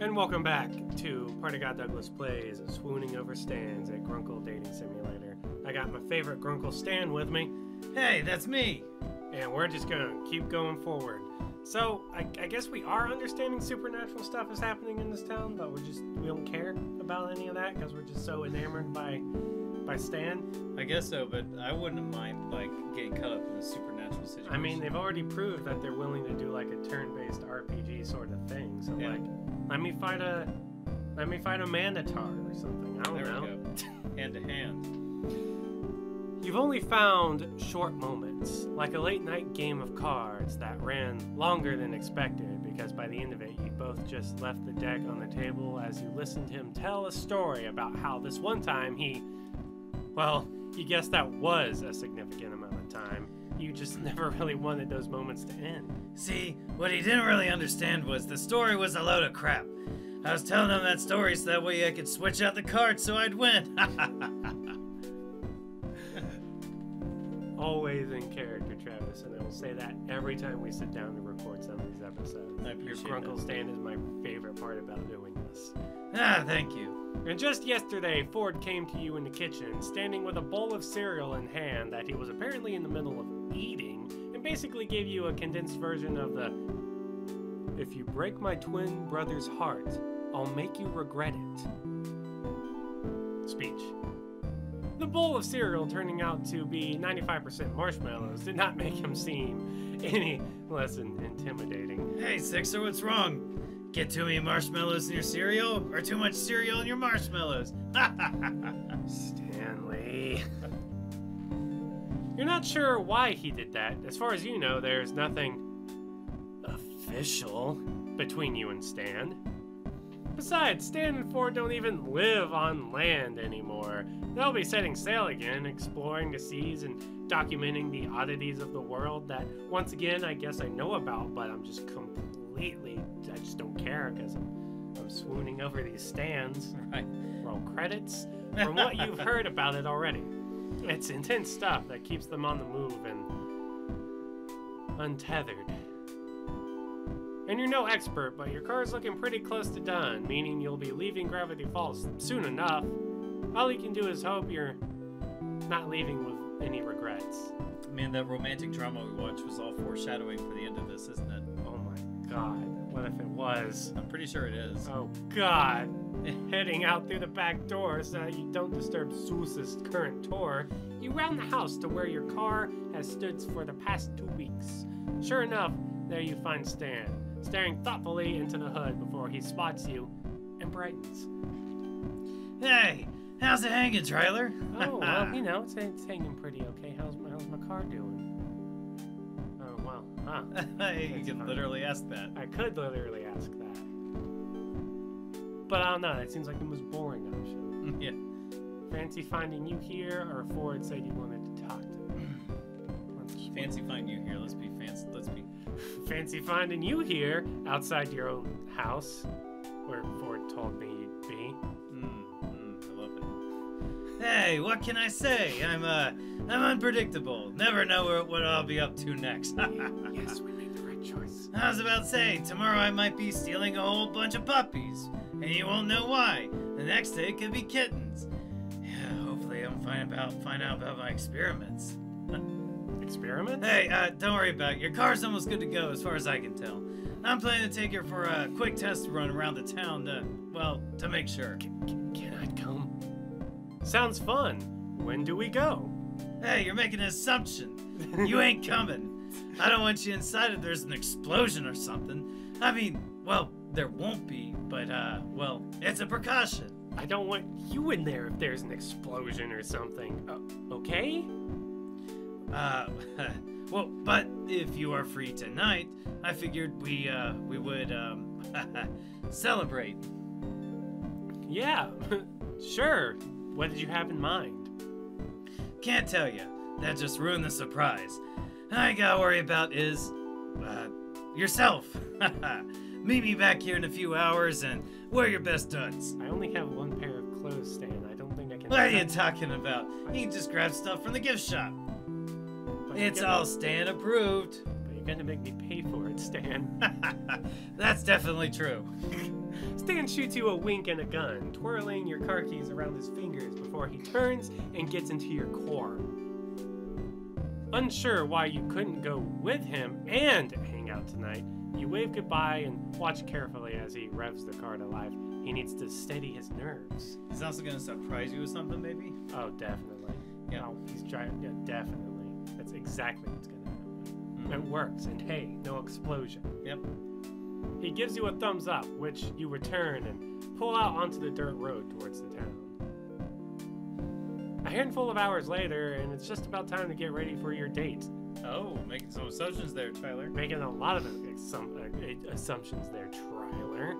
And welcome back to Party God Douglas Plays Swooning Over Stands at Grunkle Dating Simulator. I got my favorite Grunkle Stan with me. Hey, that's me! And we're just gonna keep going forward. So, I guess we are understanding supernatural stuff is happening in this town, but we don't care about any of that because we're just so enamored by Stan. I guess so, but I wouldn't mind, like, getting caught up in a supernatural situation. I mean, they've already proved that they're willing to do, like, a turn-based RPG sort of thing. So, yeah. like, let me fight a Minotaur or something. I don't know. There we go. Hand to hand. You've only found short moments, like a late-night game of cards that ran longer than expected, because by the end of it, you both just left the deck on the table as you listened to him tell a story about how this one time you guessed that was a significant amount of time. You just never really wanted those moments to end. See, what he didn't really understand was the story was a load of crap. I was telling him that story so that way I could switch out the cards so I'd win. Always in character, Travis, and I will say that every time we sit down to record some of these episodes. I appreciate Your Grunkle that. Stand is my favorite part about doing this. Ah, thank you. And just yesterday, Ford came to you in the kitchen, standing with a bowl of cereal in hand that he was apparently in the middle of eating, and basically gave you a condensed version of the "If you break my twin brother's heart, I'll make you regret it" speech. The bowl of cereal turning out to be 95% marshmallows did not make him seem any less intimidating. Hey, Sixer, what's wrong? Get too many marshmallows in your cereal, or too much cereal in your marshmallows? Stanley. You're not sure why he did that. As far as you know, there's nothing official between you and Stan. Besides, Stan and Ford don't even live on land anymore. They'll be setting sail again, exploring the seas and documenting the oddities of the world that, once again, I guess I know about, but I just don't care because I'm swooning over these stands. Right. Roll credits from what you've heard about it already. It's intense stuff that keeps them on the move and untethered. And you're no expert, but your car's looking pretty close to done, meaning you'll be leaving Gravity Falls soon enough. All you can do is hope you're not leaving with any regrets. Man, that romantic drama we watched was all foreshadowing for the end of this, isn't it? Oh my god, what if it was? I'm pretty sure it is. Oh god. Heading out through the back door so that you don't disturb Zeus's current tour, you round the house to where your car has stood for the past 2 weeks. Sure enough, there you find Stan, staring thoughtfully into the hood before he spots you and brightens. Hey, how's it hanging, trailer? Oh, well, you know, it's hanging pretty okay. How's my car doing? Oh, well, huh. Hey, you can literally ask that. I could literally ask that. But I don't know, it seems like the most boring option. Yeah. Fancy finding you here, or Ford said you wanted to talk to me? Fancy finding you here. Let's be fancy. Let's be. Fancy finding you here, outside your own house, where Ford told me you'd be. I love it. Hey, what can I say? I'm unpredictable. Never know what I'll be up to next. Yes, we made the right choice. I was about to say, tomorrow I might be stealing a whole bunch of puppies, and you won't know why. The next day it could be kittens. Yeah, hopefully I'll find out about my experiments. Experiments? Hey, don't worry about it. Your car's almost good to go as far as I can tell. I'm planning to take her for a quick test run around the town to make sure. Can I come? Sounds fun. When do we go? Hey, you're making an assumption. You ain't coming. I don't want you inside if there's an explosion or something. I mean, well, there won't be, but, it's a precaution. I don't want you in there if there's an explosion or something. Okay? Well, but if you are free tonight, I figured we would, celebrate. Yeah, sure. What did you have in mind? Can't tell you. That just ruined the surprise. All I gotta worry about is, yourself. Meet me back here in a few hours and wear your best duds. I only have one pair of clothes, Stan. I don't think I can... What are you talking about? You can just grab stuff from the gift shop. It's all Stan approved. But you're gonna make me pay for it, Stan. That's definitely true. Stan shoots you a wink and a gun, twirling your car keys around his fingers before he turns and gets into your car. Unsure why you couldn't go with him and hang out tonight, you wave goodbye and watch carefully as he revs the car to life. He needs to steady his nerves. He's also gonna surprise you with something, maybe? Oh, definitely. Yeah. No, he's driving. Yeah, definitely. That's exactly what's gonna happen. It works, and hey, no explosion. Yep. He gives you a thumbs up, which you return and pull out onto the dirt road towards the town. A handful of hours later, and it's just about time to get ready for your date. Oh, making some assumptions there, Tyler. Making a lot of assumptions there, Tryler.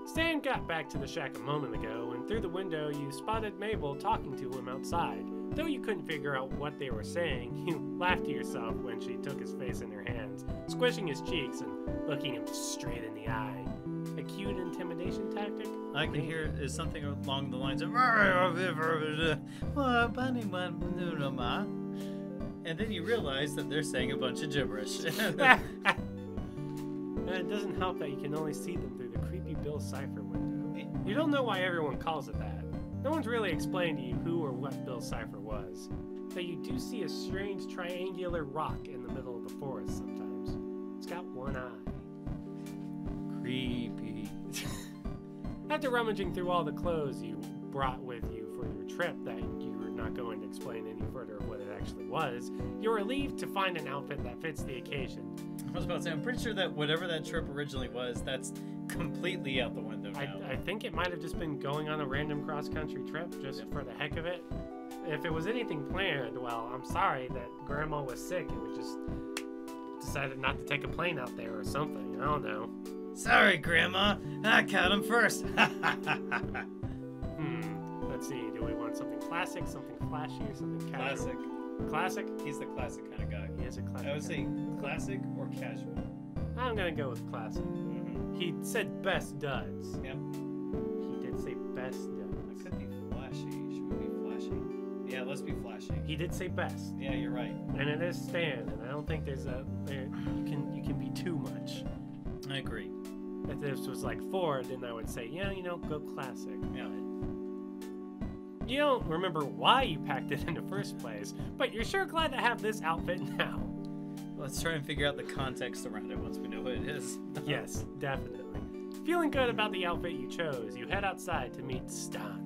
Stan got back to the shack a moment ago, and through the window you spotted Mabel talking to him outside. Though you couldn't figure out what they were saying, you laughed to yourself when she took his face in her hands, squishing his cheeks and looking him straight in the eye. A cute intimidation tactic? I can hear is something along the lines of and then you realize that they're saying a bunch of gibberish. And it doesn't help that you can only see them through the creepy Bill Cipher window. You don't know why everyone calls it that. No one's really explained to you who or what Bill Cipher was. But you do see a strange triangular rock in the middle of the forest sometimes. It's got one eye. Creepy. After rummaging through all the clothes you brought with you for your trip that you were not going to explain any further of what it actually was, you're relieved to find an outfit that fits the occasion. I was about to say, I'm pretty sure that whatever that trip originally was, that's completely out the window now. I think it might have just been going on a random cross-country trip just for the heck of it. If it was anything planned, well, I'm sorry that Grandma was sick and we just decided not to take a plane out there or something. I don't know. Sorry, Grandma. I caught him first. Let's see. Do we want something classic, something flashy, or something casual? Classic. Classic? He's the classic kind of guy. He is a classic. I would say classic or casual. I'm gonna go with classic. He said best duds. Yep. He did say best duds. It could be flashy. Should we be flashy? Yeah, let's be flashy. He did say best. Yeah, you're right. And it is Stan, and I don't think there's you can be too much. I agree. If this was like Ford, then I would say, yeah, go classic. Yeah. You don't remember why you packed it in the first place, but you're sure glad to have this outfit now. Let's try and figure out the context around it once we know what it is. Yes, definitely. Feeling good about the outfit you chose, you head outside to meet Stan.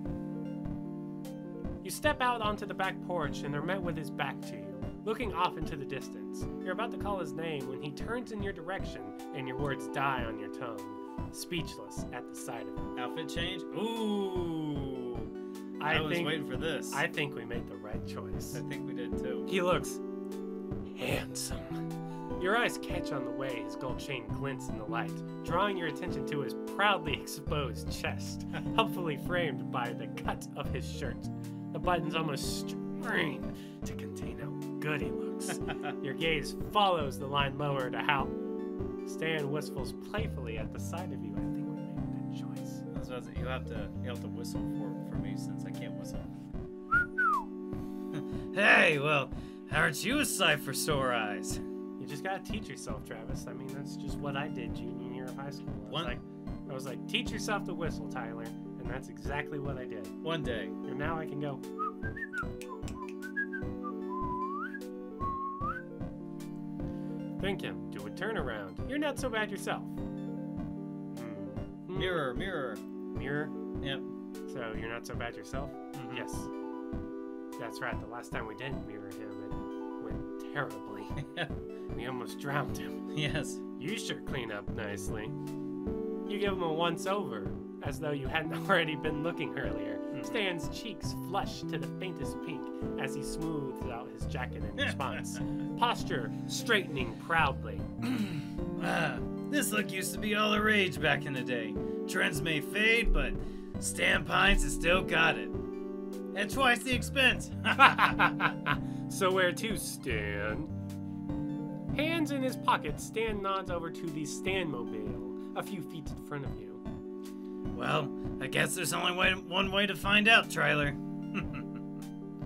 You step out onto the back porch and are met with his back to you, looking off into the distance. You're about to call his name when he turns in your direction and your words die on your tongue, speechless at the sight of him. Outfit change? Ooh. I was waiting for this. I think we made the right choice. I think we did too. He looks handsome. Your eyes catch on the way his gold chain glints in the light, drawing your attention to his proudly exposed chest, helpfully framed by the cut of his shirt. The buttons almost strain to contain how good he looks. Your gaze follows the line lower to how Stan whistles playfully at the side of you. I think we made a good choice. You have to whistle for me since I can't whistle. Hey, well, aren't you a sight for sore eyes? You just gotta teach yourself, Travis. I mean, that's just what I did junior year of high school. I was like, teach yourself to whistle, Tyler, and that's exactly what I did. One day. And now I can go. Thinking, do a turnaround. You're not so bad yourself. Mirror. Mirror? Yep. So you're not so bad yourself? Mm-hmm. Yes. That's right. The last time we didn't mirror him, it went terribly. We almost drowned him. Yes. You sure clean up nicely. You give him a once-over, as though you hadn't already been looking earlier. Stan's cheeks flush to the faintest pink as he smooths out his jacket in response. Posture straightening proudly. This look used to be all the rage back in the day. Trends may fade, but Stan Pines has still got it. At twice the expense. So where to, Stan? Hands in his pockets, Stan nods over to the Stanmobile, a few feet in front of you. Well, I guess there's only one way to find out, Tryler.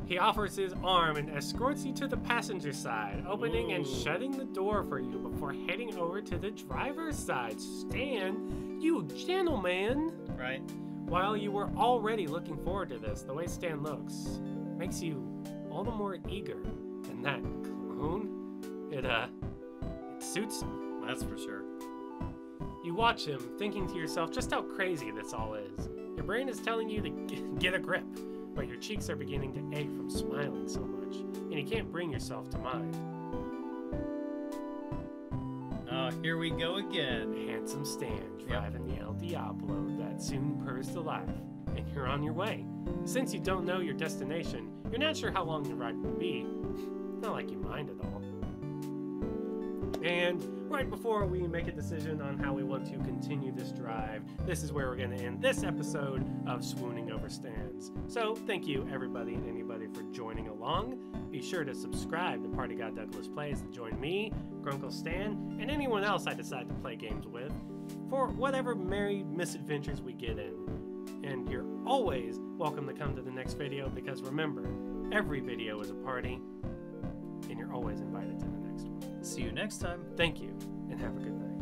He offers his arm and escorts you to the passenger side, opening and shutting the door for you before heading over to the driver's side. Stan, You gentleman! Right? While you were already looking forward to this, the way Stan looks makes you all the more eager. And that cologne, it suits him. That's for sure. You watch him, thinking to yourself just how crazy this all is. Your brain is telling you to get a grip, but your cheeks are beginning to ache from smiling so much, and you can't bring yourself to mind. Oh, here we go again. Handsome Stan driving the El Diablo that soon purrs to life, and you're on your way. Since you don't know your destination, you're not sure how long the ride will be. Not like you mind at all. And right before we make a decision on how we want to continue this drive, this is where we're going to end this episode of Swooning Over Stands. So thank you everybody and anybody for joining along. Be sure to subscribe to Party God Douglas Plays to join me, Grunkle Stan, and anyone else I decide to play games with for whatever merry misadventures we get in. And you're always welcome to come to the next video, because remember, every video is a party, and you're always invited to the next one. See you next time. Thank you, and have a good night.